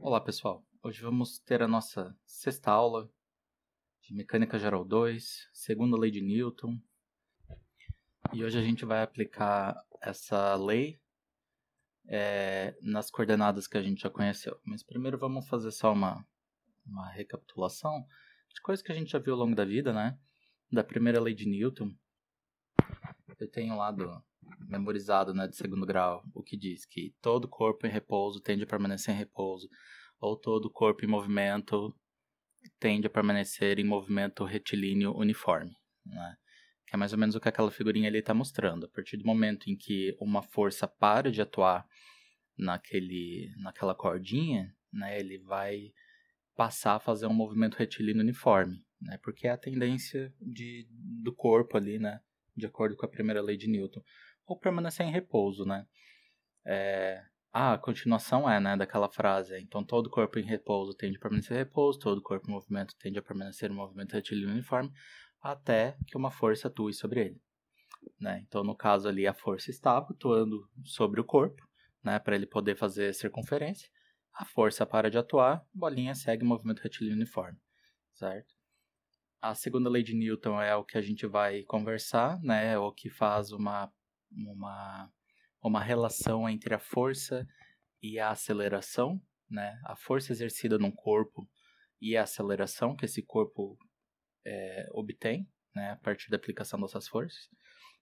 Olá pessoal, hoje vamos ter a nossa sexta aula de Mecânica Geral 2, segunda lei de Newton, e hoje a gente vai aplicar essa lei nas coordenadas que a gente já conheceu. Mas primeiro vamos fazer só uma recapitulação de coisas que a gente já viu ao longo da vida, né? Da primeira lei de Newton, eu tenho lá memorizado, né, de segundo grau, o que diz que todo corpo em repouso tende a permanecer em repouso, ou todo corpo em movimento tende a permanecer em movimento retilíneo uniforme, né? Que é mais ou menos o que aquela figurinha ali está mostrando. A partir do momento em que uma força para de atuar naquela cordinha, né, ele vai passar a fazer um movimento retilíneo uniforme, né? Porque é a tendência do corpo ali, né? De acordo com a primeira lei de Newton. Ou permanecer em repouso, né? A continuação né, daquela frase. Então, todo corpo em repouso tende a permanecer em repouso, todo corpo em movimento tende a permanecer em movimento retilíneo uniforme, até que uma força atue sobre ele. Né? Então, no caso ali, a força estava atuando sobre o corpo, né, para ele poder fazer circunferência. A força para de atuar, a bolinha segue o movimento retilíneo uniforme, certo? A segunda lei de Newton é o que a gente vai conversar, né, o que faz uma relação entre a força e a aceleração, né? A força exercida num corpo e a aceleração que esse corpo obtém, né? A partir da aplicação dessas forças,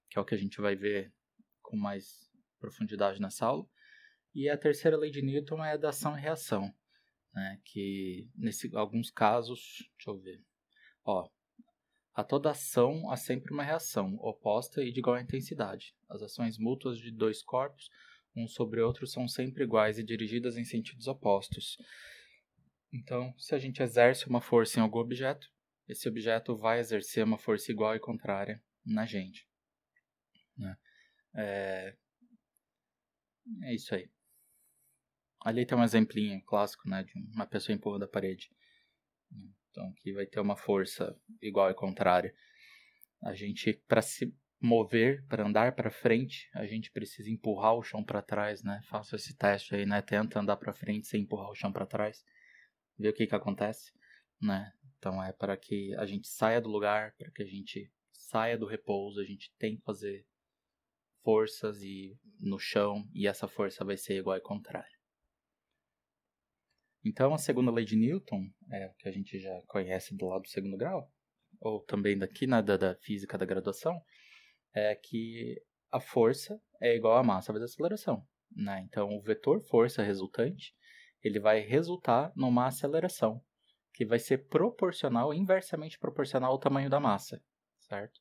que é o que a gente vai ver com mais profundidade nessa aula. E a terceira lei de Newton é a da ação e reação, né? Que, alguns casos, deixa eu ver, a toda ação há sempre uma reação, oposta e de igual intensidade. As ações mútuas de dois corpos, um sobre outro, são sempre iguais e dirigidas em sentidos opostos. Então, se a gente exerce uma força em algum objeto, esse objeto vai exercer uma força igual e contrária na gente. Né? É isso aí. Ali tem um exemplinho clássico, né, de uma pessoa empurrando a parede. Então, aqui vai ter uma força igual e contrária. A gente, para se mover, para andar para frente, a gente precisa empurrar o chão para trás, né? Faça esse teste aí, né? Tenta andar para frente sem empurrar o chão para trás. Vê o que acontece, né? Então é para que a gente saia do lugar, para que a gente saia do repouso, a gente tem que fazer forças no chão, e essa força vai ser igual e contrária. Então a segunda lei de Newton, que a gente já conhece do lado do segundo grau, ou também daqui da física da graduação, é que a força é igual à massa vezes a aceleração. Né? Então, o vetor força resultante, ele vai resultar numa aceleração, que vai ser proporcional, inversamente proporcional ao tamanho da massa, certo?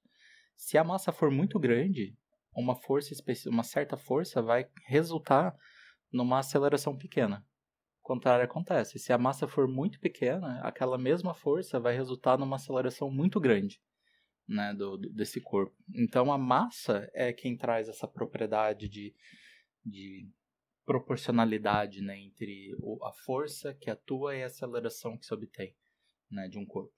Se a massa for muito grande, uma certa força vai resultar numa aceleração pequena. O contrário acontece. Se a massa for muito pequena, aquela mesma força vai resultar numa aceleração muito grande, né, desse corpo. Então a massa é quem traz essa propriedade de proporcionalidade, né, entre a força que atua e a aceleração que se obtém, né, de um corpo.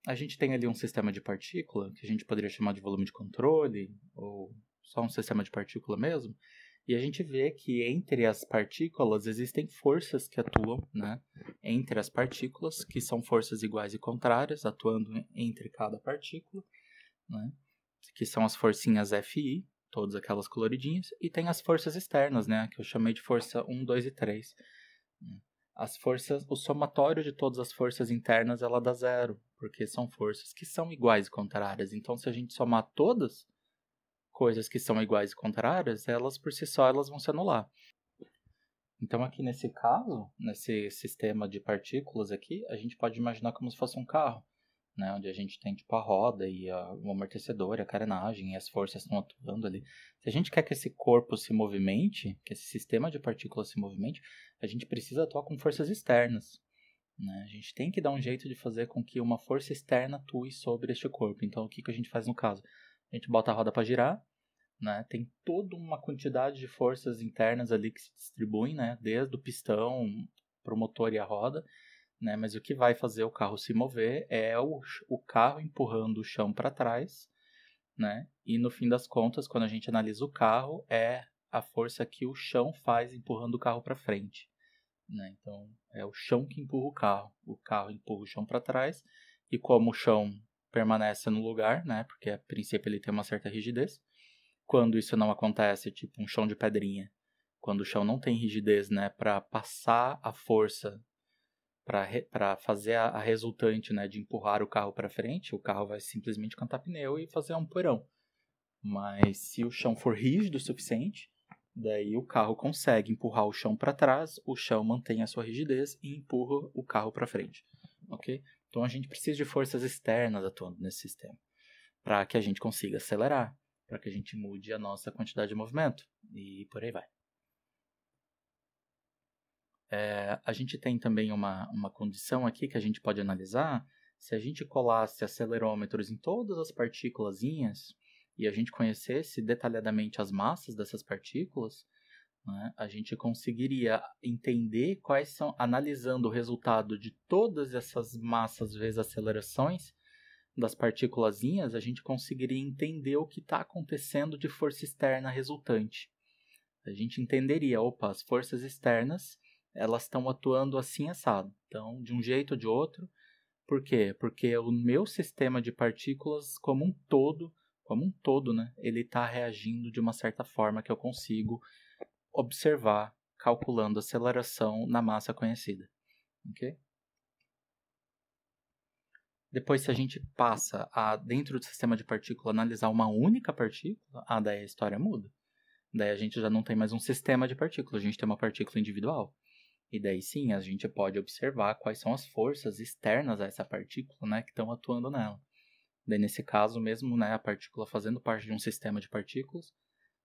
A gente tem ali um sistema de partícula, que a gente poderia chamar de volume de controle, ou só um sistema de partícula mesmo, e a gente vê que entre as partículas existem forças que atuam, né, entre as partículas, que são forças iguais e contrárias, atuando entre cada partícula, né, que são as forcinhas FI, todas aquelas coloridinhas, e tem as forças externas, né, que eu chamei de força 1, 2 e 3. As forças, o somatório de todas as forças internas, ela dá zero, porque são forças que são iguais e contrárias. Então, se a gente somar todas coisas que são iguais e contrárias, elas por si só elas vão se anular. Então, aqui nesse caso, nesse sistema de partículas aqui, a gente pode imaginar como se fosse um carro, né, onde a gente tem tipo a roda e o amortecedor, a carenagem, e as forças estão atuando ali. Se a gente quer que esse corpo se movimente, que esse sistema de partículas se movimente, a gente precisa atuar com forças externas. Né? A gente tem que dar um jeito de fazer com que uma força externa atue sobre este corpo. Então, o que a gente faz no caso? A gente bota a roda para girar, né? Tem toda uma quantidade de forças internas ali que se distribuem, né? Desde o pistão para o motor e a roda. Né? Mas o que vai fazer o carro se mover é o carro empurrando o chão para trás, né? E no fim das contas, quando a gente analisa o carro, é a força que o chão faz empurrando o carro para frente, né? Então, é o chão que empurra o carro empurra o chão para trás, e como o chão permanece no lugar, né? Porque a princípio ele tem uma certa rigidez. Quando isso não acontece, tipo um chão de pedrinha, quando o chão não tem rigidez, né, para passar a força, para fazer a resultante, né, de empurrar o carro para frente, o carro vai simplesmente cantar pneu e fazer um poeirão. Mas se o chão for rígido o suficiente, daí o carro consegue empurrar o chão para trás, o chão mantém a sua rigidez e empurra o carro para frente, ok? Então a gente precisa de forças externas atuando nesse sistema, para que a gente consiga acelerar, para que a gente mude a nossa quantidade de movimento, e por aí vai. A gente tem também uma condição aqui que a gente pode analisar. Se a gente colasse acelerômetros em todas as partículazinhas e a gente conhecesse detalhadamente as massas dessas partículas, né, a gente conseguiria entender quais são, analisando o resultado de todas essas massas vezes acelerações das partículazinhas, a gente conseguiria entender o que está acontecendo de força externa resultante. A gente entenderia, opa, as forças externas, elas estão atuando assim assado. Então, de um jeito ou de outro. Por quê? Porque o meu sistema de partículas como um todo, né, ele está reagindo de uma certa forma que eu consigo observar calculando a aceleração na massa conhecida. Ok? Depois, se a gente passa a, dentro do sistema de partícula, analisar uma única partícula, daí a história muda. Daí a gente já não tem mais um sistema de partículas, a gente tem uma partícula individual. E daí sim, a gente pode observar quais são as forças externas a essa partícula, né, que estão atuando nela. Daí nesse caso mesmo, né, a partícula fazendo parte de um sistema de partículas,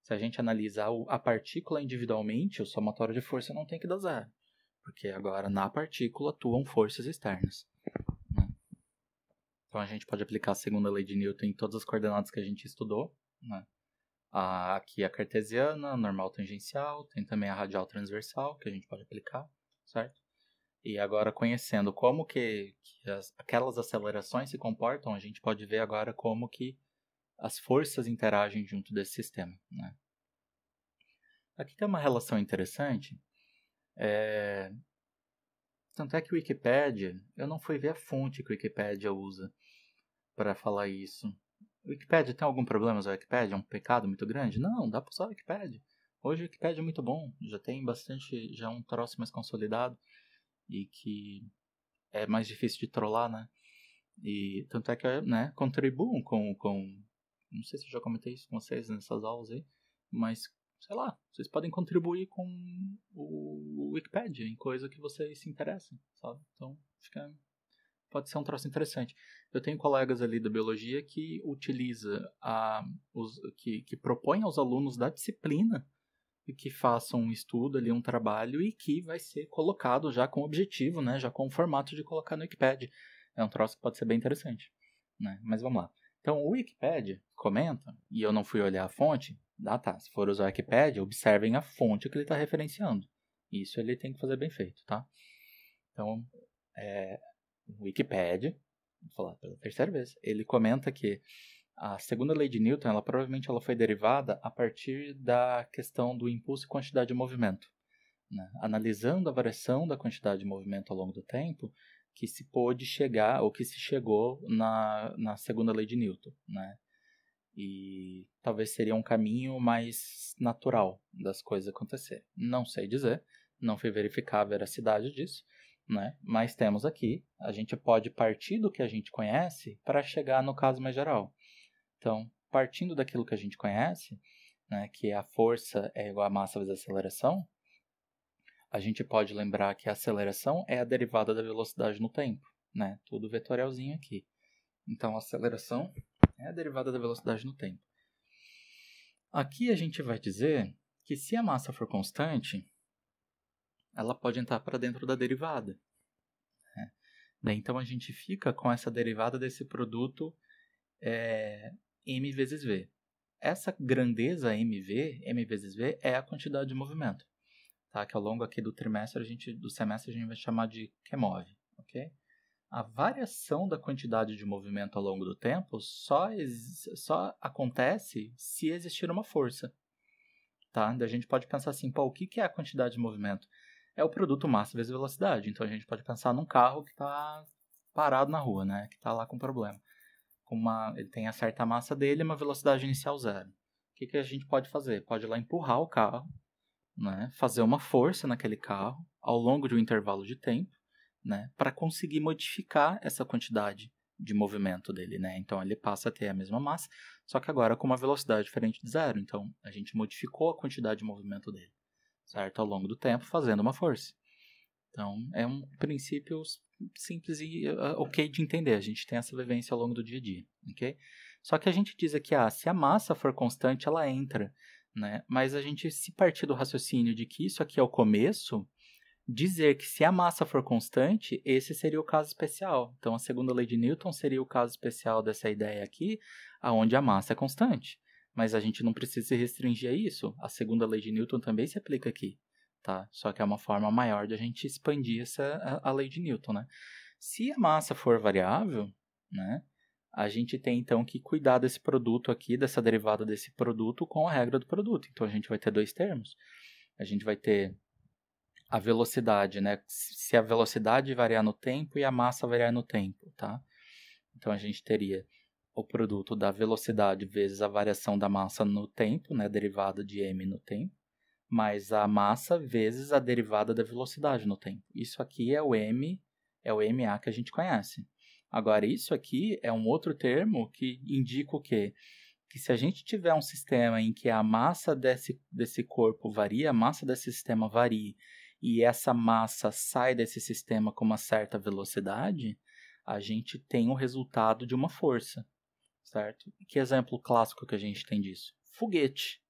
se a gente analisar a partícula individualmente, o somatório de força não tem que dar zero. Porque agora na partícula atuam forças externas. Né? Então a gente pode aplicar a segunda lei de Newton em todas as coordenadas que a gente estudou. Né? Aqui a cartesiana, a normal tangencial, tem também a radial transversal que a gente pode aplicar, certo? E agora conhecendo como que aquelas acelerações se comportam, a gente pode ver agora como que as forças interagem junto desse sistema, né? Aqui tem uma relação interessante. Tanto é que o Wikipedia, eu não fui ver a fonte que o Wikipedia usa para falar isso. O Wikipedia tem algum problema usar o Wikipedia? É um pecado muito grande? Não, dá para usar o Wikipedia. Hoje o Wikipedia é muito bom, já tem bastante, já é um troço mais consolidado e que é mais difícil de trollar, né? E tanto é que, né, contribuam com não sei se eu já comentei isso com vocês nessas aulas aí, mas, sei lá, vocês podem contribuir com o Wikipedia em coisa que vocês se interessam, sabe? Então, pode ser um troço interessante. Eu tenho colegas ali da biologia que utiliza que propõe aos alunos da disciplina que façam um estudo ali, um trabalho, e que vai ser colocado já com objetivo, né, já com o formato de colocar no Wikipedia. É um troço que pode ser bem interessante, né? Mas vamos lá. Então, o Wikipedia comenta, e eu não fui olhar a fonte, tá, se for usar o Wikipedia, observem a fonte que ele está referenciando. Isso ele tem que fazer bem feito, tá? Então, o Wikipedia, vou falar pela terceira vez, ele comenta que a segunda lei de Newton, provavelmente ela foi derivada a partir da questão do impulso e quantidade de movimento. Né? Analisando a variação da quantidade de movimento ao longo do tempo, que se pôde chegar, ou que se chegou na segunda lei de Newton. Né? E talvez seria um caminho mais natural das coisas acontecerem. Não sei dizer, não fui verificar a veracidade disso, né? Mas temos aqui, a gente pode partir do que a gente conhece para chegar no caso mais geral. Então, partindo daquilo que a gente conhece, né, que a força é igual a massa vezes a aceleração, a gente pode lembrar que a aceleração é a derivada da velocidade no tempo, né? Tudo vetorialzinho aqui. Então, a aceleração é a derivada da velocidade no tempo. Aqui a gente vai dizer que se a massa for constante, ela pode entrar para dentro da derivada. Né? Então, a gente fica com essa derivada desse produto m vezes v. Essa grandeza m vezes v é a quantidade de movimento, tá? Que ao longo aqui do semestre a gente vai chamar de QMOV, ok? A variação da quantidade de movimento ao longo do tempo só acontece se existir uma força. tá? Daí a gente pode pensar assim, pô, o que é a quantidade de movimento? É o produto massa vezes velocidade. Então a gente pode pensar num carro que está parado na rua, né? Que está lá com problema. Ele tem a certa massa dele e uma velocidade inicial zero. O que a gente pode fazer? Pode ir lá empurrar o carro, né? Fazer uma força naquele carro ao longo de um intervalo de tempo, né? Para conseguir modificar essa quantidade de movimento dele, né? Então ele passa a ter a mesma massa, só que agora com uma velocidade diferente de zero. Então a gente modificou a quantidade de movimento dele, certo? Ao longo do tempo, fazendo uma força. Então é um princípio simples e ok de entender. A gente tem essa vivência ao longo do dia a dia, ok? Só que a gente diz aqui, se a massa for constante, ela entra, né? Mas a gente, se partir do raciocínio de que isso aqui é o começo, dizer que se a massa for constante, esse seria o caso especial. Então, a segunda lei de Newton seria o caso especial dessa ideia aqui, aonde a massa é constante. Mas a gente não precisa se restringir a isso. A segunda lei de Newton também se aplica aqui, tá? Só que é uma forma maior de a gente expandir a lei de Newton, né? Se a massa for variável, né, a gente tem então que cuidar desse produto aqui, dessa derivada desse produto com a regra do produto. Então, a gente vai ter dois termos. A gente vai ter a velocidade, né? Se a velocidade variar no tempo e a massa variar no tempo, tá? Então a gente teria o produto da velocidade vezes a variação da massa no tempo, né? Derivada de m no tempo, mais a massa vezes a derivada da velocidade no tempo. Isso aqui é o ma que a gente conhece. Agora, isso aqui é um outro termo que indica o quê? Que se a gente tiver um sistema em que a massa desse corpo varia, a massa desse sistema varia, e essa massa sai desse sistema com uma certa velocidade, a gente tem o resultado de uma força, certo? Que exemplo clássico que a gente tem disso? Foguete,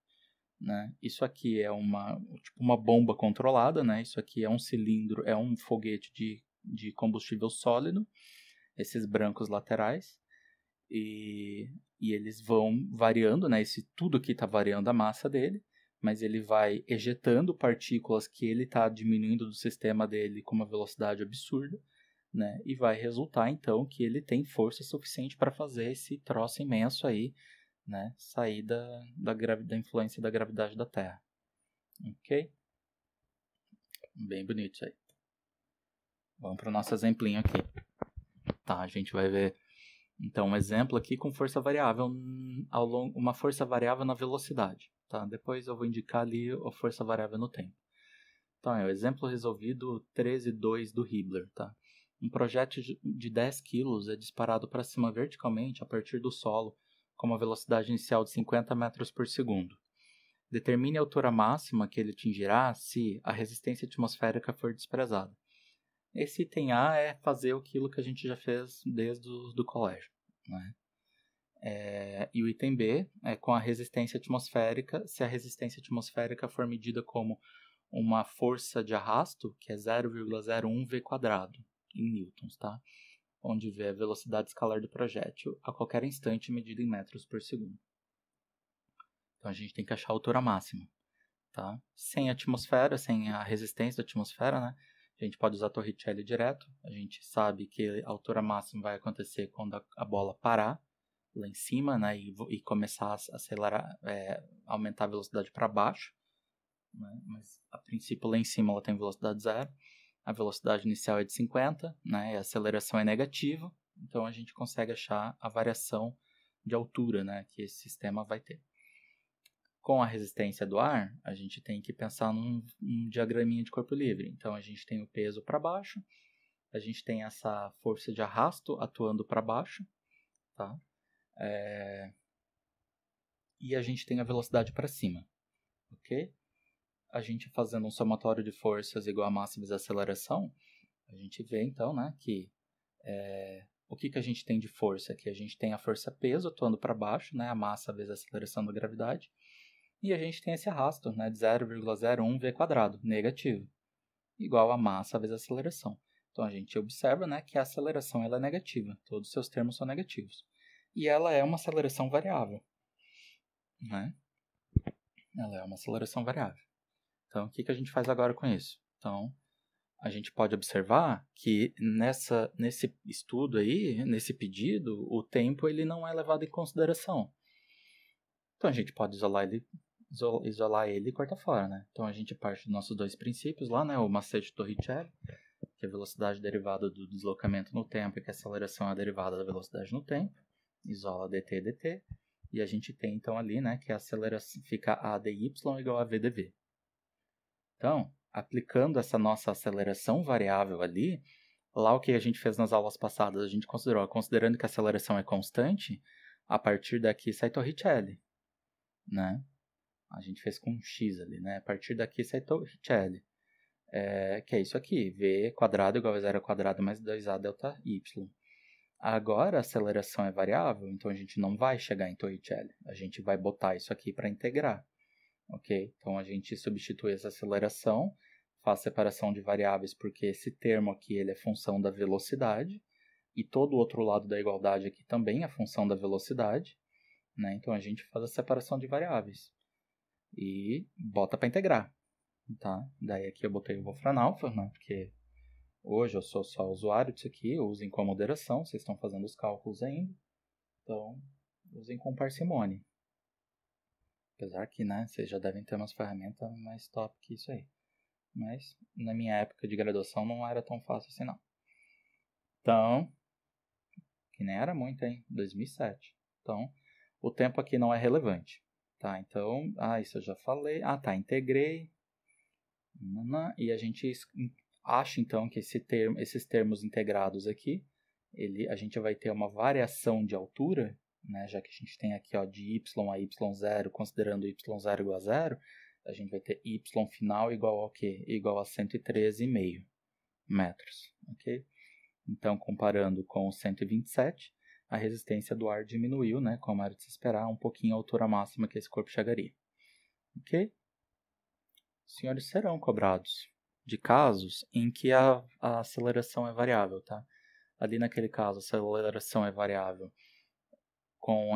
né? Isso aqui é uma bomba controlada, né? Isso aqui é um cilindro, é um foguete de combustível sólido, esses brancos laterais, e eles vão variando, né? Tudo aqui está variando a massa dele, mas ele vai ejetando partículas que ele está diminuindo do sistema dele com uma velocidade absurda, né? E vai resultar, então, que ele tem força suficiente para fazer esse troço imenso aí, né? Sair da influência da gravidade da Terra. Ok? Bem bonito isso aí. Vamos para o nosso exemplinho aqui. Tá, a gente vai ver então um exemplo aqui com força variável uma força variável na velocidade, tá? Depois eu vou indicar ali a força variável no tempo. Então é o exemplo resolvido 13.2 do Hibbeler, tá? Um projétil de 10 kg é disparado para cima verticalmente a partir do solo com uma velocidade inicial de 50 metros por segundo. Determine a altura máxima que ele atingirá se a resistência atmosférica for desprezada. Esse item A é fazer aquilo que a gente já fez desde o colégio, né? E o item B é com a resistência atmosférica, se a resistência atmosférica for medida como uma força de arrasto, que é 0,01 v² em newtons, tá? Onde V é a velocidade escalar do projétil a qualquer instante medida em metros por segundo. Então a gente tem que achar a altura máxima, tá? Sem a atmosfera, sem a resistência da atmosfera, né? A gente pode usar Torricelli direto. A gente sabe que a altura máxima vai acontecer quando a bola parar lá em cima, né? E começar a acelerar, aumentar a velocidade para baixo, né? Mas a princípio lá em cima ela tem velocidade zero. A velocidade inicial é de 50, né? E a aceleração é negativa. Então a gente consegue achar a variação de altura, né? Que esse sistema vai ter. Com a resistência do ar, a gente tem que pensar num diagraminha de corpo livre. Então, a gente tem o peso para baixo, a gente tem essa força de arrasto atuando para baixo, tá? E a gente tem a velocidade para cima, ok? A gente fazendo um somatório de forças igual a massa vezes a aceleração, a gente vê, então, né, que o que a gente tem de força aqui? A gente tem a força peso atuando para baixo, né, a massa vezes a aceleração da gravidade. E a gente tem esse arrasto, né, de 0,01 v², negativo, igual a massa vezes a aceleração. Então a gente observa, né, que a aceleração ela é negativa, todos os seus termos são negativos. E ela é uma aceleração variável, né? Ela é uma aceleração variável. Então o que a gente faz agora com isso? Então a gente pode observar que nesse estudo aí, nesse pedido, o tempo ele não é levado em consideração. Então a gente pode isolar ele isolar ele e cortar fora, né? Então a gente parte dos nossos dois princípios lá, né? O macete Torricelli, que é a velocidade derivada do deslocamento no tempo e que a aceleração é a derivada da velocidade no tempo. Isola dt e dt. E a gente tem então ali, né, que a aceleração fica a dy igual a v dv. Então, aplicando essa nossa aceleração variável ali, lá o que a gente fez nas aulas passadas, a gente considerou, considerando que a aceleração é constante, a partir daqui sai Torricelli, né? A gente fez com um x ali, né? A partir daqui sai Torricelli, que é isso aqui, v quadrado igual a zero ao quadrado mais 2a delta y. Agora a aceleração é variável, então a gente não vai chegar em Torricelli, a gente vai botar isso aqui para integrar, ok? Então a gente substitui essa aceleração, faz separação de variáveis porque esse termo aqui ele é função da velocidade, e todo o outro lado da igualdade aqui também é função da velocidade, né? Então a gente faz a separação de variáveis e bota para integrar, tá? Daí aqui eu botei o Wolfram Alpha, né? Porque hoje eu sou só usuário disso aqui, usem com moderação, vocês estão fazendo os cálculos ainda, então usem com parcimônia. Apesar que, né, vocês já devem ter umas ferramentas mais top que isso aí. Mas na minha época de graduação não era tão fácil assim não. Então, que nem era muito, hein? 2007. Então, o tempo aqui não é relevante. Tá, então, isso eu já falei. Tá, integrei. E a gente acha, então, que esses termos integrados aqui, a gente vai ter uma variação de altura, né, já que a gente tem aqui ó, de y a y0, considerando y0 igual a 0, a gente vai ter y final igual ao quê? Igual a 113,5 metros. Okay? Então, comparando com o 127, a resistência do ar diminuiu, né, como era de se esperar, um pouquinho a altura máxima que esse corpo chegaria. Ok? Os senhores serão cobrados de casos em que a aceleração é variável, tá? Ali naquele caso, a aceleração é variável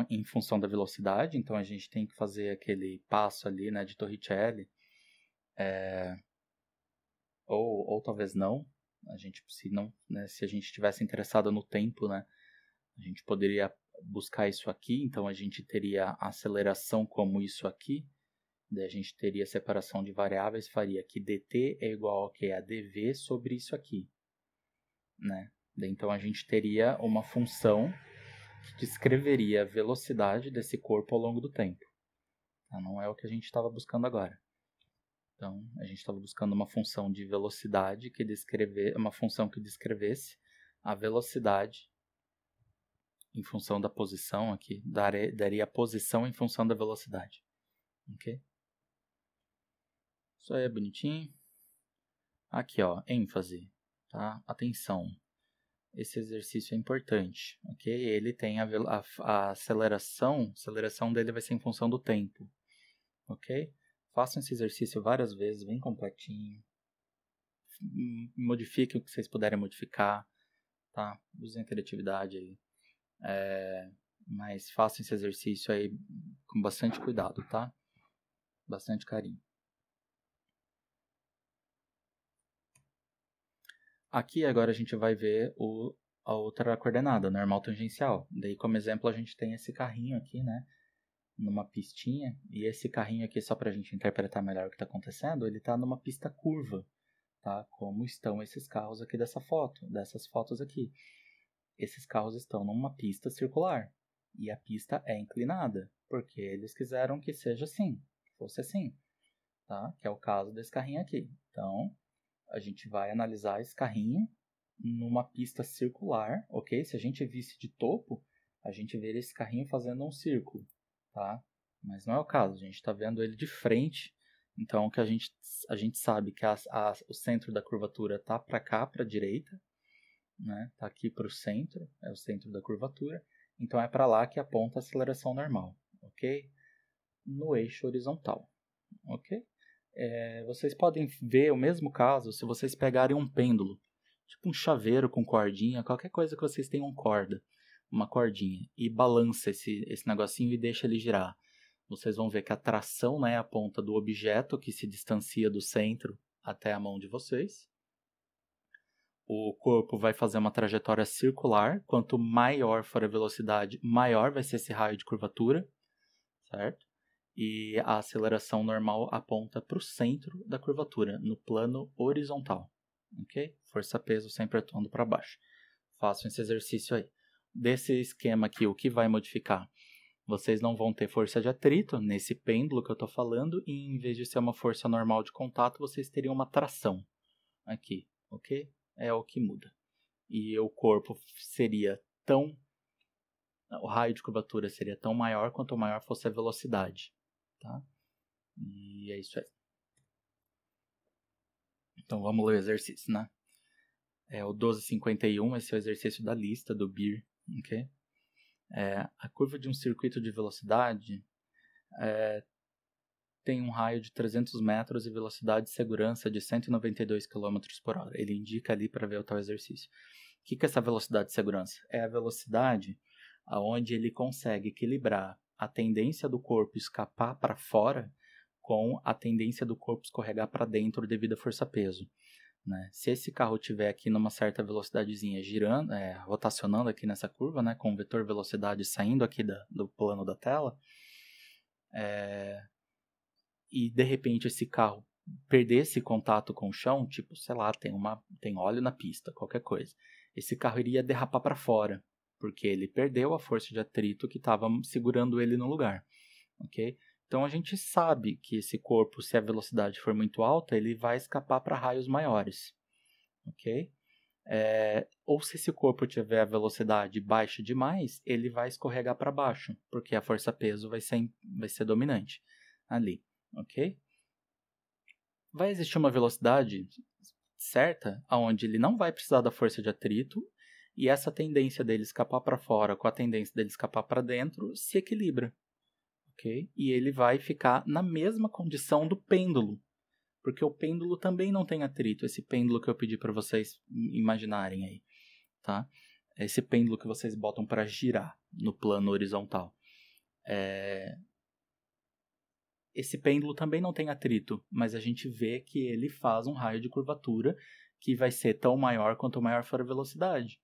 em função da velocidade, então a gente tem que fazer aquele passo ali, né, de Torricelli, ou talvez não, se a gente estivesse interessado no tempo, né, a gente poderia buscar isso aqui, então a gente teria a aceleração como isso aqui, daí a gente teria separação de variáveis, faria que dt é igual a dv sobre isso aqui, né? Então a gente teria uma função que descreveria a velocidade desse corpo ao longo do tempo. Não é o que a gente estava buscando agora. Então a gente estava buscando uma função de velocidade uma função que descrevesse a velocidade em função da posição aqui, daria a posição em função da velocidade. Ok? Isso aí é bonitinho. Aqui, ó, ênfase, tá? Atenção. Esse exercício é importante, ok? Ele tem a aceleração dele vai ser em função do tempo, ok? Façam esse exercício várias vezes, bem completinho. Modifiquem o que vocês puderem modificar, tá? Usem a criatividade aí. Mas façam esse exercício aí com bastante cuidado, tá? Bastante carinho. Aqui agora a gente vai ver a outra coordenada, normal tangencial. Daí como exemplo a gente tem esse carrinho aqui, né? Numa pistinha. E esse carrinho aqui, só para a gente interpretar melhor o que está acontecendo, ele está numa pista curva, tá? Como estão esses carros aqui dessas fotos aqui. Esses carros estão numa pista circular. E a pista é inclinada, porque eles quiseram que seja assim, que fosse assim, tá? Que é o caso desse carrinho aqui. Então, a gente vai analisar esse carrinho numa pista circular, ok? Se a gente visse de topo, a gente veria esse carrinho fazendo um círculo, tá? Mas não é o caso, a gente está vendo ele de frente, então que a gente sabe que o centro da curvatura está para cá, para a direita, né? Está aqui para o centro, é o centro da curvatura, então é para lá que aponta a aceleração normal, ok? No eixo horizontal, ok? Vocês podem ver o mesmo caso se vocês pegarem um pêndulo, tipo um chaveiro com cordinha, qualquer coisa que vocês tenham uma cordinha, e balança esse negocinho e deixa ele girar. Vocês vão ver que a tração, né, aponta do objeto que se distancia do centro até a mão de vocês. O corpo vai fazer uma trajetória circular, quanto maior for a velocidade, maior vai ser esse raio de curvatura, certo? e a aceleração normal aponta para o centro da curvatura, no plano horizontal. Ok? Força-peso sempre atuando para baixo. Façam esse exercício aí. Desse esquema aqui, o que vai modificar? Vocês não vão ter força de atrito nesse pêndulo que eu estou falando, e em vez de ser uma força normal de contato, vocês teriam uma tração aqui, ok? É o que muda. E o corpo seria tão... O raio de curvatura seria tão maior quanto maior fosse a velocidade, tá? E é isso aí. Então vamos ler o exercício, né? É o 1251, esse é o exercício da lista do Beer, ok? A curva de um circuito de velocidade tem um raio de 300 metros e velocidade de segurança de 192 km por hora. Ele indica ali para ver o tal exercício. O que é essa velocidade de segurança? É a velocidade onde ele consegue equilibrar a tendência do corpo escapar para fora com a tendência do corpo escorregar para dentro devido à força-peso. Né? Se esse carro estiver aqui numa certa velocidadezinha girando, rotacionando aqui nessa curva, né, com o vetor velocidade saindo aqui do plano da tela, e de repente esse carro perdesse contato com o chão, tipo, sei lá, tem óleo na pista, qualquer coisa, esse carro iria derrapar para fora, porque ele perdeu a força de atrito que estava segurando ele no lugar, ok? Então a gente sabe que esse corpo, se a velocidade for muito alta, ele vai escapar para raios maiores, ok? Ou se esse corpo tiver a velocidade baixa demais, ele vai escorregar para baixo, porque a força-peso vai ser dominante ali, ok? Vai existir uma velocidade certa, onde ele não vai precisar da força de atrito, e essa tendência dele escapar para fora com a tendência dele escapar para dentro se equilibra. Okay? E ele vai ficar na mesma condição do pêndulo, porque o pêndulo também não tem atrito, esse pêndulo que eu pedi para vocês imaginarem aí, tá? Esse pêndulo que vocês botam para girar no plano horizontal. Esse pêndulo também não tem atrito, mas a gente vê que ele faz um raio de curvatura que vai ser tão maior quanto maior for a velocidade.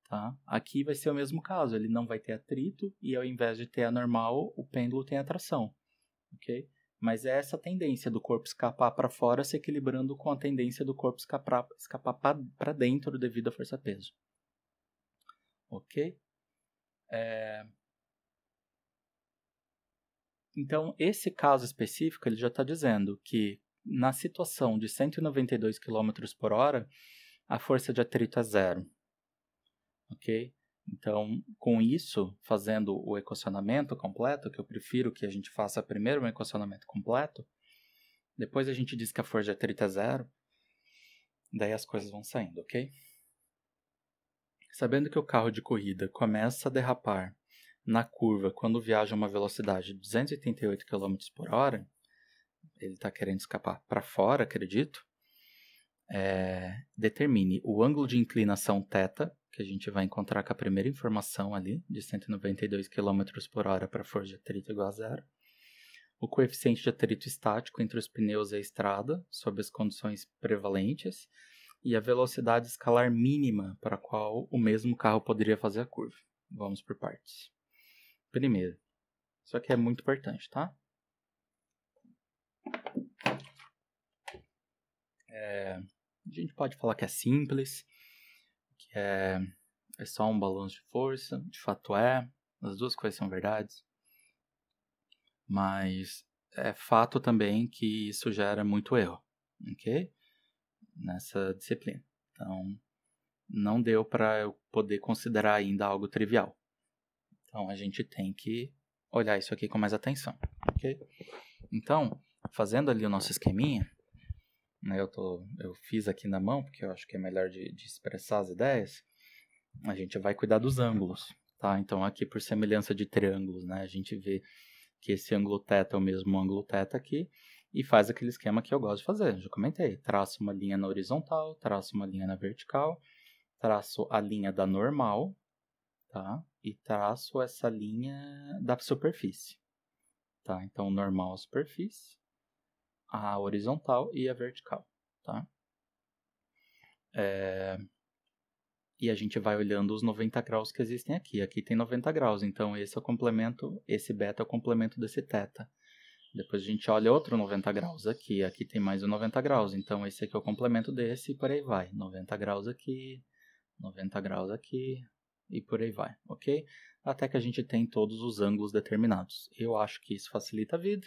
Tá? Aqui vai ser o mesmo caso, ele não vai ter atrito e ao invés de ter a normal, o pêndulo tem a tração, ok? Mas é essa tendência do corpo escapar para fora se equilibrando com a tendência do corpo escapar para dentro devido à força-peso, ok? Então, esse caso específico, ele já está dizendo que na situação de 192 km por hora, a força de atrito é zero, ok? Então, com isso, fazendo o equacionamento completo, que eu prefiro que a gente faça primeiro um equacionamento completo, depois a gente diz que a força de atrito é zero, daí as coisas vão saindo, ok? Sabendo que o carro de corrida começa a derrapar na curva quando viaja a uma velocidade de 288 km por hora, ele está querendo escapar para fora, acredito, determine o ângulo de inclinação θ, que a gente vai encontrar com a primeira informação ali, de 192 km por hora para a força de atrito igual a zero. O coeficiente de atrito estático entre os pneus e a estrada, sob as condições prevalentes, e a velocidade escalar mínima para a qual o mesmo carro poderia fazer a curva. Vamos por partes. Primeiro, isso aqui é muito importante, tá? A gente pode falar que é simples, que é só um balanço de força, de fato as duas coisas são verdades, mas é fato também que isso gera muito erro, ok? Nessa disciplina. Então, não deu para eu poder considerar ainda algo trivial. Então, a gente tem que olhar isso aqui com mais atenção, ok? Então, fazendo ali o nosso esqueminha, né, eu fiz aqui na mão, porque eu acho que é melhor de expressar as ideias, a gente vai cuidar dos ângulos, tá? Então, aqui por semelhança de triângulos, né, a gente vê que esse ângulo θ é o mesmo ângulo θ aqui, e faz aquele esquema que eu gosto de fazer, já comentei. Traço uma linha na horizontal, traço uma linha na vertical, traço a linha da normal, tá? E traço essa linha da superfície, tá? Então, normal a superfície, a horizontal e a vertical, tá? E a gente vai olhando os 90 graus que existem aqui. Aqui tem 90 graus, então esse é o complemento, esse beta é o complemento desse θ. Depois a gente olha outro 90 graus aqui. Aqui tem mais um 90 graus. Então, esse aqui é o complemento desse e por aí vai. 90 graus aqui, 90 graus aqui e por aí vai, ok? Até que a gente tem todos os ângulos determinados. Eu acho que isso facilita a vida,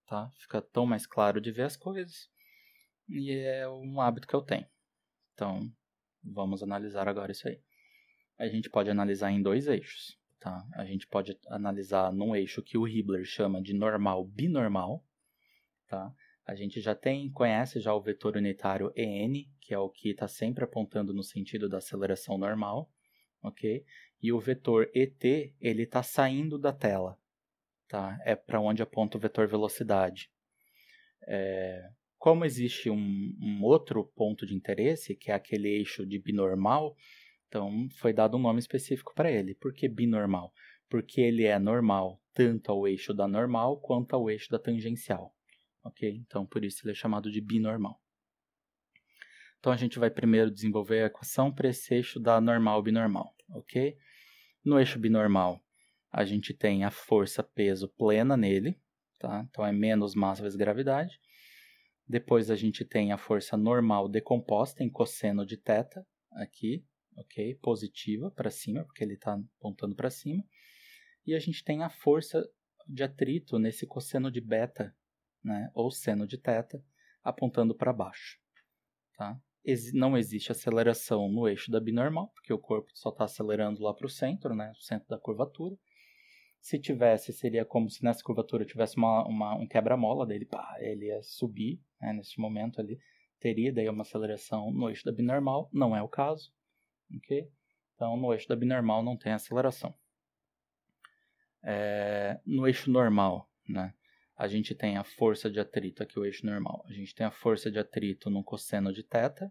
tá? Fica tão mais claro de ver as coisas. E é um hábito que eu tenho. Então, vamos analisar agora isso aí. A gente pode analisar em dois eixos. Tá? A gente pode analisar num eixo que o Hibbeler chama de normal binormal. Tá? A gente já conhece já o vetor unitário EN, que é o que está sempre apontando no sentido da aceleração normal. Okay? E o vetor ET ele está saindo da tela. Tá? É para onde aponta o vetor velocidade. Como existe um outro ponto de interesse, que é aquele eixo de binormal, então, foi dado um nome específico para ele. Por que binormal? Porque ele é normal tanto ao eixo da normal quanto ao eixo da tangencial. Ok? Então, por isso ele é chamado de binormal. Então, a gente vai primeiro desenvolver a equação para esse eixo da normal binormal. Ok? No eixo binormal, a gente tem a força-peso plena nele. Tá? Então, é menos massa vezes gravidade. Depois, a gente tem a força normal decomposta em cosseno de θ, aqui. Ok? Positiva para cima, porque ele está apontando para cima. E a gente tem a força de atrito nesse cosseno de beta, né? Ou seno de θ, apontando para baixo. Tá? Não existe aceleração no eixo da binormal, porque o corpo só está acelerando lá para o centro, né? O centro da curvatura. Se tivesse, seria como se nessa curvatura tivesse um quebra-mola dele, ele ia subir, né? Nesse momento ali. Teria daí uma aceleração no eixo da binormal, não é o caso. Okay? Então, no eixo da binormal não tem aceleração. No eixo normal, né, a gente tem a força de atrito, aqui o eixo normal. A gente tem a força de atrito no cosseno de θ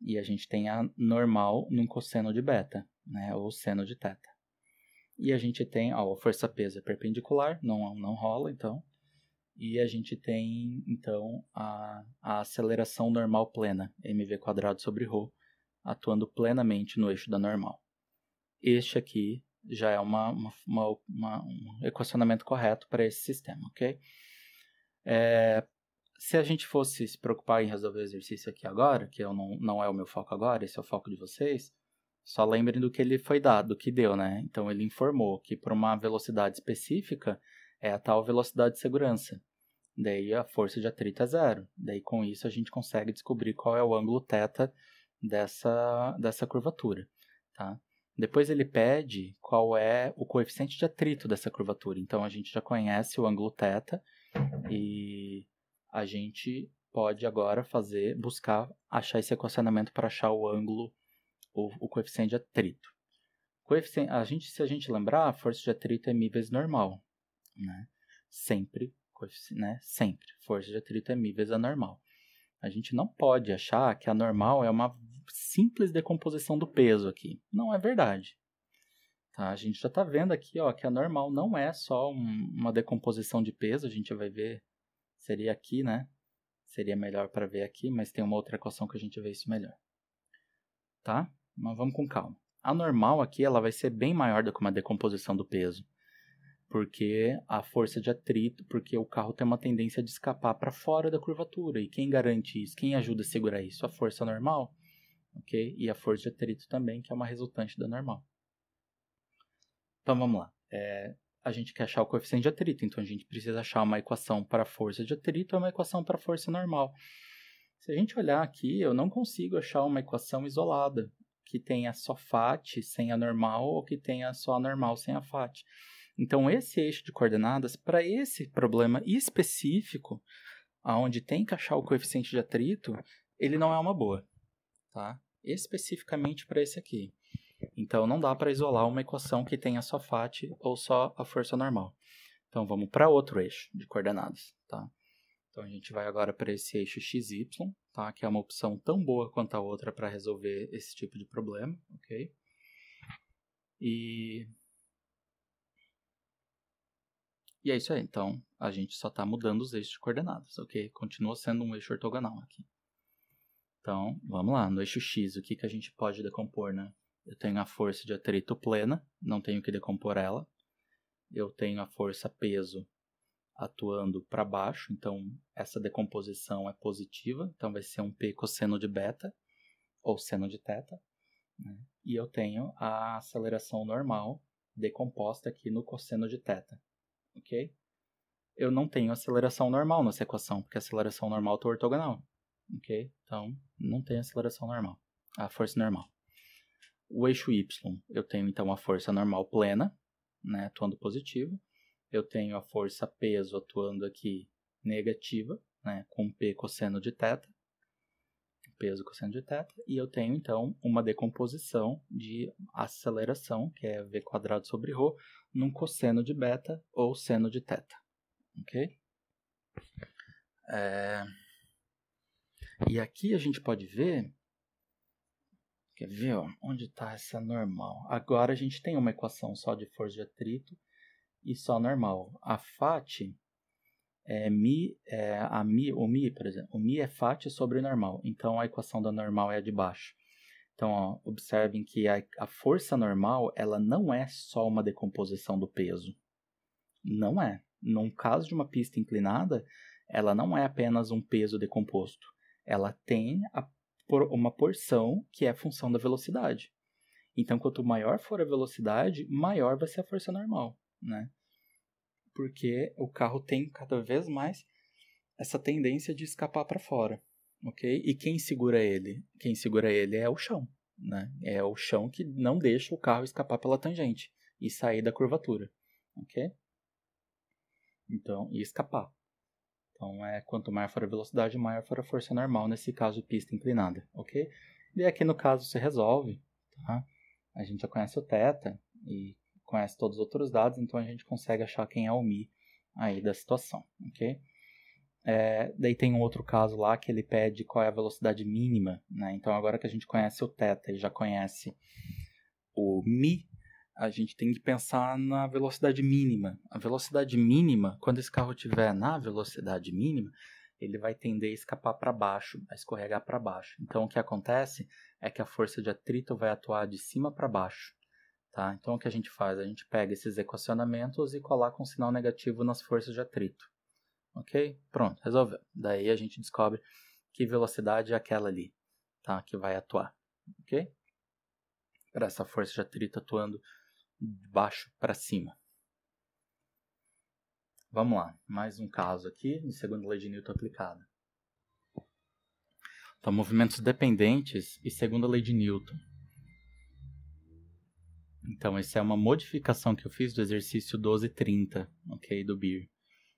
e a gente tem a normal no cosseno de beta, né, ou seno de θ. E a gente tem, a força-peso é perpendicular, não rola, então. E a gente tem, então, a aceleração normal plena, mv² sobre ρ, atuando plenamente no eixo da normal. Este aqui já é um equacionamento correto para esse sistema, ok? Se a gente fosse se preocupar em resolver o exercício aqui agora, que não é o meu foco agora, esse é o foco de vocês, só lembrem do que ele foi dado, do que deu, né? Então, ele informou que por uma velocidade específica é a tal velocidade de segurança. Daí, a força de atrito é zero. Daí, com isso, a gente consegue descobrir qual é o ângulo θ dessa curvatura, tá? Depois ele pede qual é o coeficiente de atrito dessa curvatura. Então, a gente já conhece o ângulo θ e a gente pode agora buscar achar esse equacionamento para achar o ângulo, o coeficiente de atrito. Se a gente lembrar, a força de atrito é μ vezes normal, né? Sempre, né? Sempre. Força de atrito é μ vezes a normal. A gente não pode achar que a normal é uma simples decomposição do peso aqui. Não é verdade. Tá? A gente já está vendo aqui que a normal não é só uma decomposição de peso. A gente vai ver, seria aqui, né? Seria melhor para ver aqui, mas tem uma outra equação que a gente vê isso melhor. Tá? Mas vamos com calma. A normal aqui ela vai ser bem maior do que uma decomposição do peso. Porque a força de atrito, porque o carro tem uma tendência de escapar para fora da curvatura. E quem garante isso? Quem ajuda a segurar isso? A força normal, ok? E a força de atrito também, que é uma resultante da normal. Então vamos lá. A gente quer achar o coeficiente de atrito, então a gente precisa achar uma equação para a força de atrito e uma equação para a força normal. Se a gente olhar aqui, eu não consigo achar uma equação isolada, que tenha só φ sem a normal ou que tenha só a normal sem a φ. Então, esse eixo de coordenadas, para esse problema específico, onde tem que achar o coeficiente de atrito, ele não é uma boa, tá? Especificamente para esse aqui. Então, não dá para isolar uma equação que tenha só φ ou só a força normal. Então, vamos para outro eixo de coordenadas, tá? Então, a gente vai agora para esse eixo XY, tá? Que é uma opção tão boa quanto a outra para resolver esse tipo de problema, ok? E é isso aí, então a gente só está mudando os eixos de coordenadas, ok? Continua sendo um eixo ortogonal aqui. Então, vamos lá, no eixo X, o que a gente pode decompor, né? Eu tenho a força de atrito plena, não tenho que decompor ela. Eu tenho a força peso atuando para baixo, então essa decomposição é positiva, então vai ser um P cosseno de beta, ou seno de θ, né? E eu tenho a aceleração normal decomposta aqui no cosseno de θ, ok? Eu não tenho aceleração normal nessa equação, porque a aceleração normal está ortogonal, ok? Então, não tem aceleração normal, a força normal. O eixo Y, eu tenho então a força normal plena, né, atuando positivo. Eu tenho a força peso atuando aqui negativa, né, com P cosseno de θ, peso cosseno de θ, e eu tenho então uma decomposição de aceleração, que é v² sobre ρ, num cosseno de beta ou seno de θ, ok? E aqui a gente pode ver, quer ver, ó, onde está essa normal? Agora a gente tem uma equação só de força de atrito e só normal. A FAT o mi, por exemplo, o mi é FAT sobre normal, então a equação da normal é a de baixo. Então, ó, observem que a força normal, ela não é só uma decomposição do peso. Não é. Num caso de uma pista inclinada, ela não é apenas um peso decomposto. Ela tem uma porção que é função da velocidade. Então, quanto maior for a velocidade, maior vai ser a força normal, né? Porque o carro tem cada vez mais essa tendência de escapar para fora, ok? E quem segura ele? Quem segura ele é o chão, né? É o chão que não deixa o carro escapar pela tangente e sair da curvatura, ok? Então, e escapar. Então, quanto maior for a velocidade, maior for a força normal, nesse caso de pista inclinada, ok? E aqui no caso se resolve, tá? A gente já conhece o θ e conhece todos os outros dados, então a gente consegue achar quem é o mi aí da situação, ok? Daí tem um outro caso lá que ele pede qual é a velocidade mínima, né? Então agora que a gente conhece o θ e já conhece o mi, a gente tem que pensar na velocidade mínima. A velocidade mínima, quando esse carro estiver na velocidade mínima, ele vai tender a escapar para baixo, a escorregar para baixo. Então o que acontece é que a força de atrito vai atuar de cima para baixo. Tá? Então o que a gente faz? A gente pega esses equacionamentos e coloca um sinal negativo nas forças de atrito. Ok? Pronto, resolveu. Daí a gente descobre que velocidade é aquela ali, tá? Que vai atuar. Ok? Para essa força de atrito atuando de baixo para cima. Vamos lá, mais um caso aqui, de segunda lei de Newton aplicada. Então, movimentos dependentes e segunda lei de Newton. Então, essa é uma modificação que eu fiz do exercício 1230, ok, do Beer.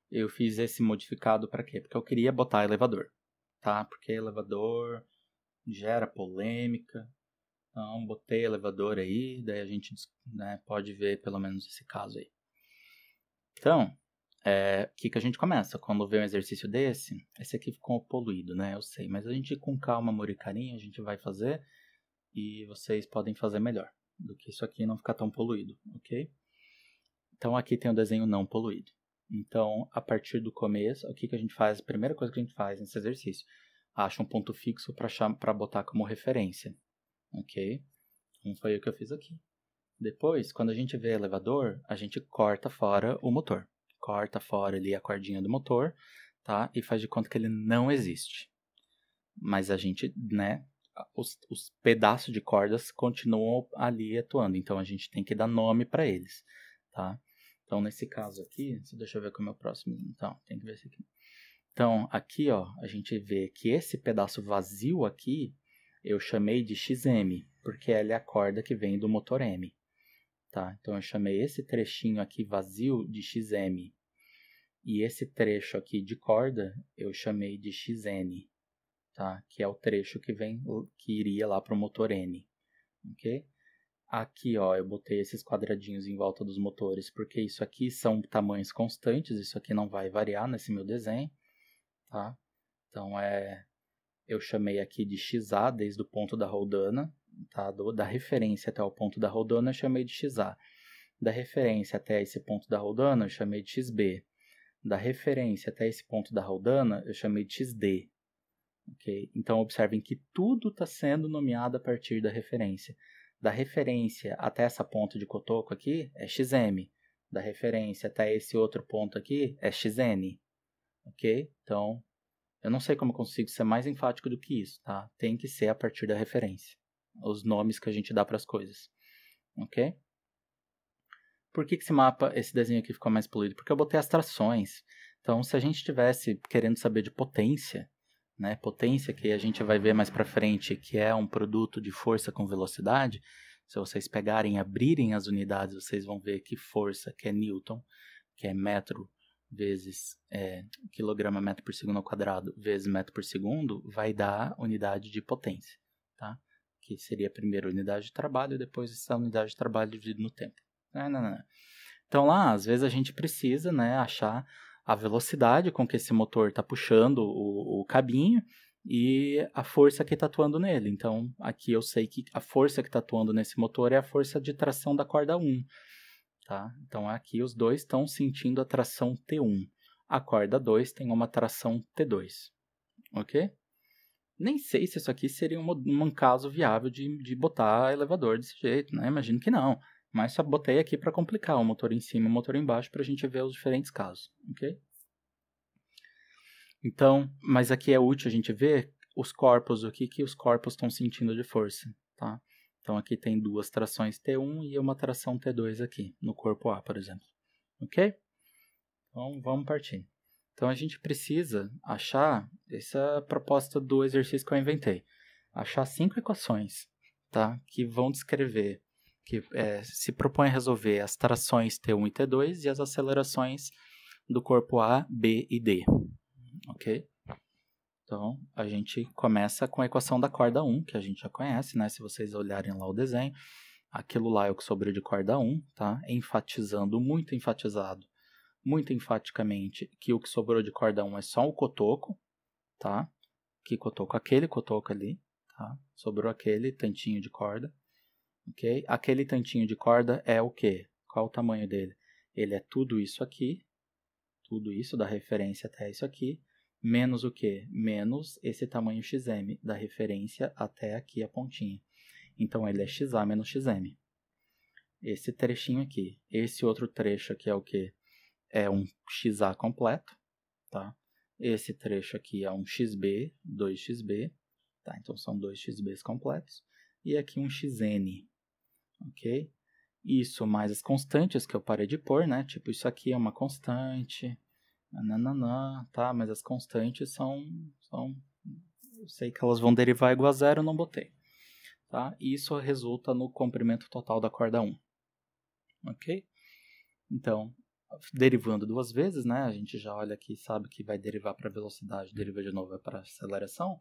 Eu fiz esse modificado para quê? Porque eu queria botar elevador, tá? Porque elevador gera polêmica. Então, botei elevador aí, daí a gente, né, pode ver pelo menos esse caso aí. Então, o que a gente começa? Quando vê um exercício desse, esse aqui ficou poluído, né? Eu sei, mas a gente com calma, amor e carinho, a gente vai fazer e vocês podem fazer melhor do que isso aqui não ficar tão poluído, ok? Então, aqui tem o desenho não poluído. Então, a partir do começo, o que a gente faz? A primeira coisa que a gente faz nesse exercício, acha um ponto fixo para botar como referência, ok? Então, foi o que eu fiz aqui. Depois, quando a gente vê elevador, a gente corta fora o motor. Corta fora ali a cordinha do motor, tá? E faz de conta que ele não existe. Mas a gente, né? Os pedaços de cordas continuam ali atuando. Então, a gente tem que dar nome para eles, tá? Então, nesse caso aqui, deixa eu ver como é o próximo. Então, tem que ver esse aqui. Então, aqui, ó, a gente vê que esse pedaço vazio aqui, eu chamei de XM, porque ela é a corda que vem do motor M. Tá? Então, eu chamei esse trechinho aqui vazio de XM. E esse trecho aqui de corda, eu chamei de XN. Tá? Que é o trecho que iria lá para o motor N. Ok? Aqui, ó, eu botei esses quadradinhos em volta dos motores, porque isso aqui são tamanhos constantes, isso aqui não vai variar nesse meu desenho. Tá? Então, eu chamei aqui de XA desde o ponto da roldana. Tá? Da referência até o ponto da roldana, eu chamei de XA. Da referência até esse ponto da roldana, eu chamei de XB. Da referência até esse ponto da roldana, eu chamei de XD. Okay? Então, observem que tudo está sendo nomeado a partir da referência. Da referência até essa ponta de cotoco aqui é XM. da referência até esse outro ponto aqui é xn, ok? Então, eu não sei como eu consigo ser mais enfático do que isso, tá? Tem que ser a partir da referência, os nomes que a gente dá para as coisas, ok? Por que esse mapa, esse desenho aqui ficou mais polido? Porque eu botei as trações. Então, se a gente estivesse querendo saber de potência, né, potência que a gente vai ver mais para frente, que é um produto de força com velocidade, se vocês pegarem e abrirem as unidades, vocês vão ver que força, que é Newton, que é metro vezes quilograma metro por segundo ao quadrado vezes metro por segundo, vai dar unidade de potência, tá? Que seria a primeira unidade de trabalho e depois essa unidade de trabalho dividido no tempo. Não. Então lá, às vezes a gente precisa, né, achar a velocidade com que esse motor está puxando o cabinho e a força que está atuando nele. Então aqui eu sei que a força que está atuando nesse motor é a força de tração da corda 1. Tá? Então aqui os dois estão sentindo a tração T1. A corda 2 tem uma tração T2. Ok? Nem sei se isso aqui seria um caso viável de botar elevador desse jeito, né? Imagino que não. Mas só botei aqui para complicar o motor em cima e o motor embaixo para a gente ver os diferentes casos, ok? Então, mas aqui é útil a gente ver os corpos, o que os corpos estão sentindo de força, tá? Então aqui tem duas trações T1 e uma tração T2 aqui, no corpo A, por exemplo, ok? Então vamos partir. Então a gente precisa achar, essa é a proposta do exercício que eu inventei, achar 5 equações, tá? Que vão descrever, que se propõe a resolver as trações T1 e T2 e as acelerações do corpo A, B e D, ok? Então a gente começa com a equação da corda 1, que a gente já conhece, né? Se vocês olharem lá o desenho, aquilo lá é o que sobrou de corda 1, tá? Enfatizando, muito enfaticamente, que o que sobrou de corda 1 é só o cotoco, tá? Que cotoco? Aquele cotoco ali, tá? Sobrou aquele tantinho de corda, ok? Aquele tantinho de corda é o quê? Qual o tamanho dele? Ele é tudo isso aqui, tudo isso da referência até isso aqui, menos o quê? Menos esse tamanho xm, da referência até aqui a pontinha. Então ele é xa menos xm. Esse trechinho aqui. Esse outro trecho aqui é o quê? É um xa completo, tá? Esse trecho aqui é um xb, 2xb, tá? Então são 2xbs completos. E aqui um xn, ok? Isso mais as constantes que eu parei de pôr, né? Tipo, isso aqui é uma constante, nananã, tá? Mas as constantes são... Eu sei que elas vão derivar igual a zero, eu não botei, tá? E isso resulta no comprimento total da corda 1, ok? Então, derivando duas vezes, né? A gente já olha aqui e sabe que vai derivar para velocidade, deriva de novo para aceleração.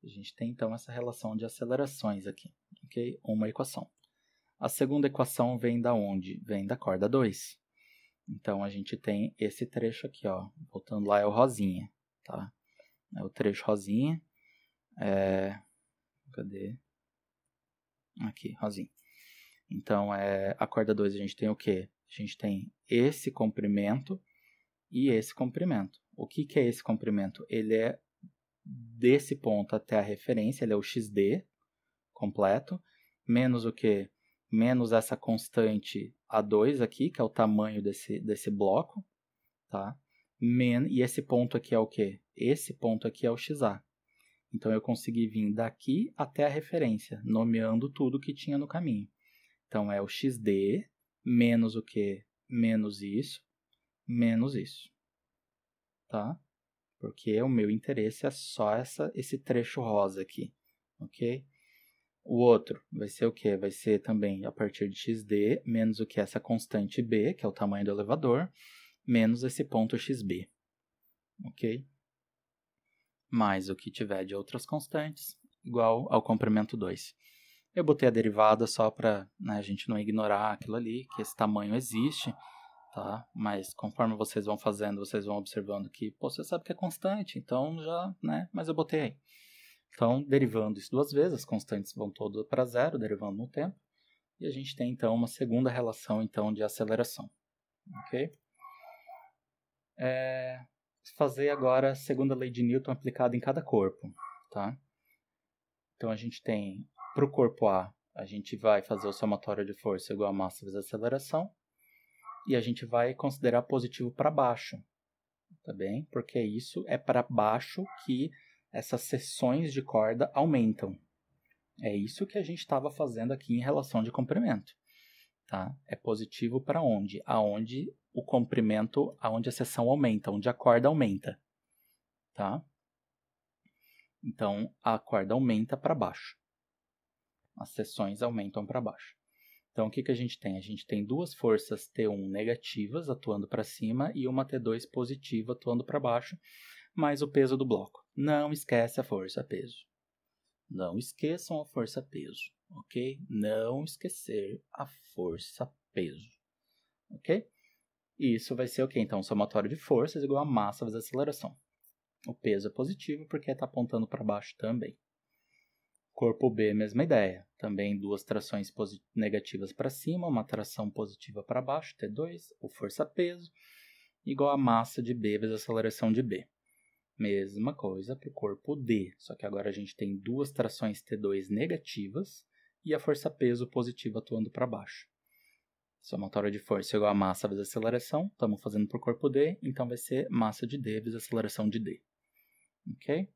A gente tem então essa relação de acelerações aqui, ok? Uma equação. A segunda equação vem da onde? Vem da corda 2. Então a gente tem esse trecho aqui, ó. Voltando lá é o rosinha, tá? É o trecho rosinha. Cadê? Aqui, rosinha. Então a corda 2 a gente tem o quê? A gente tem esse comprimento e esse comprimento. O que é esse comprimento? Ele é desse ponto até a referência, ele é o xd completo, menos o que? Menos essa constante A2 aqui, que é o tamanho desse bloco, tá? E esse ponto aqui é o que? Esse ponto aqui é o xa. Então eu consegui vir daqui até a referência, nomeando tudo que tinha no caminho. Então é o xd menos o que? Menos isso, tá? Porque o meu interesse é só esse trecho rosa aqui, ok? O outro vai ser o quê? Vai ser também a partir de xd menos o que? Essa constante b, que é o tamanho do elevador, menos esse ponto xb, ok? Mais o que tiver de outras constantes, igual ao comprimento 2. Eu botei a derivada só para, né, a gente não ignorar aquilo ali, que esse tamanho existe, tá? Mas conforme vocês vão fazendo, vocês vão observando que, pô, você sabe que é constante, então já, né? Mas eu botei aí. Então, derivando isso duas vezes, as constantes vão todas para zero, derivando no tempo. E a gente tem, então, uma segunda relação então, de aceleração. Ok? Fazer agora a segunda lei de Newton aplicada em cada corpo. Tá? Então, a gente tem, para o corpo A, a gente vai fazer o somatório de força igual a massa vezes aceleração. e a gente vai considerar positivo para baixo, tá bem? Porque isso é para baixo que essas seções de corda aumentam. É isso que a gente estava fazendo aqui em relação de comprimento, tá? É positivo para onde? Aonde o comprimento, aonde a seção aumenta, onde a corda aumenta, tá? Então, a corda aumenta para baixo. As seções aumentam para baixo. Então, o que a gente tem? A gente tem duas forças T1 negativas atuando para cima e uma T2 positiva atuando para baixo, mais o peso do bloco. Não esquece a força-peso. Não esqueçam a força-peso, ok? Não esquecer a força-peso, ok? E isso vai ser o quê? Então, somatório de forças igual a massa vezes a aceleração. O peso é positivo porque está apontando para baixo também. Corpo B, mesma ideia. Também duas trações negativas para cima, uma tração positiva para baixo, T2, o força-peso, igual a massa de B vezes a aceleração de B. Mesma coisa para o corpo D, só que agora a gente tem duas trações T2 negativas e a força-peso positiva atuando para baixo. Somatória de força igual a massa vezes a aceleração, estamos fazendo para o corpo D, então vai ser massa de D vezes a aceleração de D. Ok?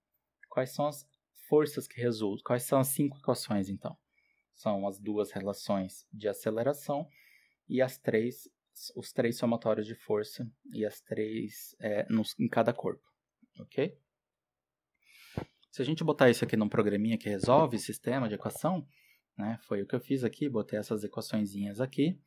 Quais são as forças que resultam? Quais são as 5 equações, então? São as duas relações de aceleração e os três somatórios de força e as três em cada corpo. Ok? Se a gente botar isso aqui num programinha que resolve sistema de equação, né, foi o que eu fiz aqui, botei essas equaçõezinhas aqui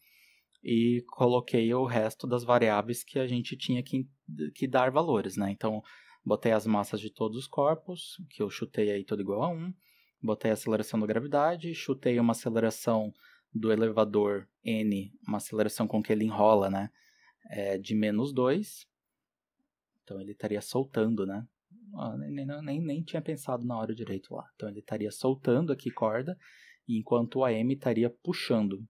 e coloquei o resto das variáveis que a gente tinha que dar valores, né? Então, botei as massas de todos os corpos, que eu chutei aí tudo igual a 1, botei a aceleração da gravidade, chutei uma aceleração do elevador N, uma aceleração com que ele enrola, né, de -2, então ele estaria soltando, né? Nem tinha pensado na hora direito lá. Então ele estaria soltando aqui corda, enquanto o AM estaria puxando.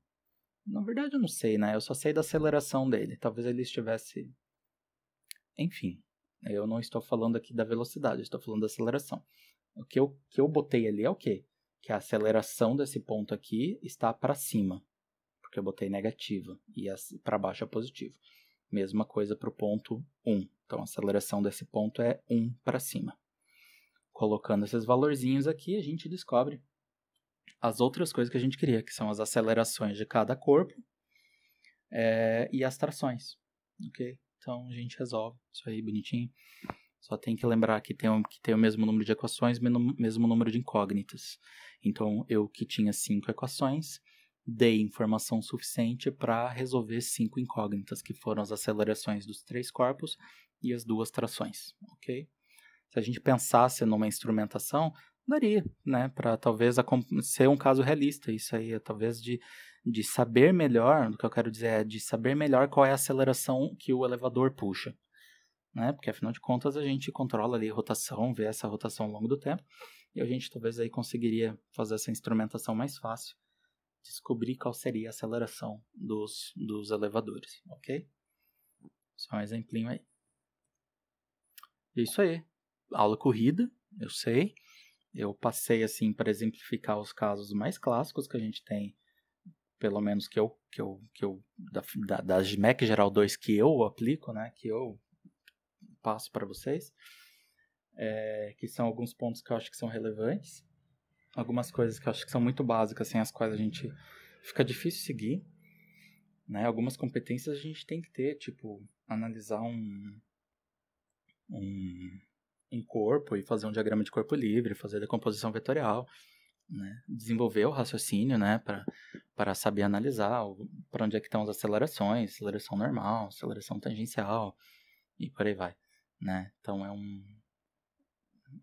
Na verdade eu não sei, né? Eu só sei da aceleração dele. Talvez ele estivesse... Enfim, eu não estou falando aqui da velocidade, eu estou falando da aceleração. O que eu botei ali é o quê? Que a aceleração desse ponto aqui está para cima, porque eu botei negativa, e para baixo é positivo. Mesma coisa para o ponto 1. Então, a aceleração desse ponto é 1 para cima. Colocando esses valorzinhos aqui, a gente descobre as outras coisas que a gente queria, que são as acelerações de cada corpo e as trações. Ok? Então, a gente resolve isso aí bonitinho. Só tem que lembrar que tem o mesmo número de equações, mesmo número de incógnitas. Então, eu que tinha 5 equações, dei informação suficiente para resolver 5 incógnitas, que foram as acelerações dos 3 corpos e as 2 trações, ok? Se a gente pensasse numa instrumentação, daria, né, para talvez ser um caso realista, isso aí, talvez de saber melhor, o que eu quero dizer é de saber melhor qual é a aceleração que o elevador puxa, né, porque afinal de contas a gente controla ali a rotação, vê essa rotação ao longo do tempo, e a gente talvez aí conseguiria fazer essa instrumentação mais fácil, descobrir qual seria a aceleração dos elevadores, ok? Só um exemplinho aí. Isso aí. Aula corrida, eu sei. Eu passei assim para exemplificar os casos mais clássicos que a gente tem, pelo menos da GMAC Geral 2 que eu aplico, né, que eu passo para vocês, que são alguns pontos que eu acho que são relevantes, algumas coisas que eu acho que são muito básicas, sem as quais a gente fica difícil seguir, né? Algumas competências a gente tem que ter, tipo, analisar um corpo e fazer um diagrama de corpo livre, fazer decomposição vetorial, né? Desenvolver o raciocínio, né, para saber analisar para onde é que estão as acelerações, aceleração normal, aceleração tangencial e por aí vai, né? Então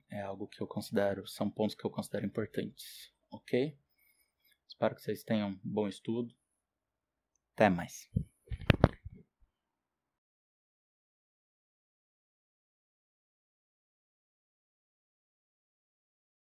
é algo que eu considero, são pontos que eu considero importantes, ok? Espero que vocês tenham um bom estudo. Até mais.